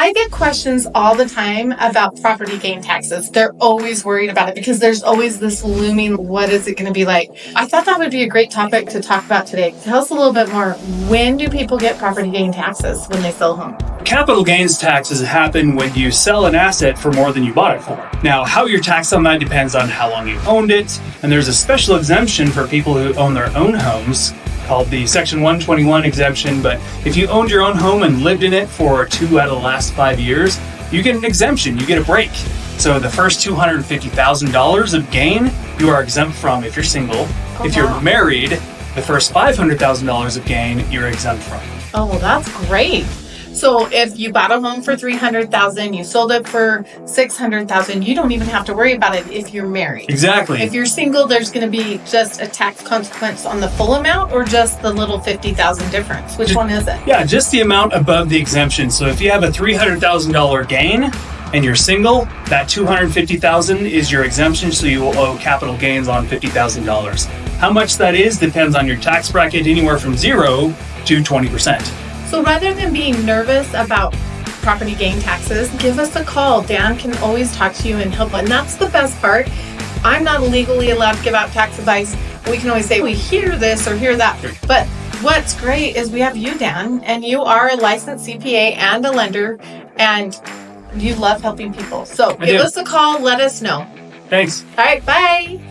I get questions all the time about property gain taxes. They're always worried about it because there's always this looming, what is it going to be like? I thought that would be a great topic to talk about today. Tell us a little bit more. When do people get property gain taxes when they sell a home? Capital gains taxes happen when you sell an asset for more than you bought it for. Now, how you're taxed on that depends on how long you owned it, and there's a special exemption for people who own their own homes called the Section 121 exemption. But if you owned your own home and lived in it for 2 out of the last 5 years, you get an exemption, you get a break. So the first $250,000 of gain, you are exempt from if you're single. If you're married, the first $500,000 of gain, you're exempt from. Oh, well, that's great. So if you bought a home for $300,000, you sold it for $600,000, you don't even have to worry about it if you're married. Exactly. If you're single, there's going to be just a tax consequence on the full amount or just the little $50,000 difference. Which one is it? Yeah, just the amount above the exemption. So if you have a $300,000 gain and you're single, that $250,000 is your exemption, so you will owe capital gains on $50,000. How much that is depends on your tax bracket, anywhere from 0 to 20%. So rather than being nervous about property gain taxes, give us a call. Dan can always talk to you and help. And that's the best part. I'm not legally allowed to give out tax advice. We can always say, we hear this or hear that. But what's great is we have you, Dan, and you are a licensed CPA and a lender, and you love helping people. So give us a call. Let us know. Thanks. All right. Bye.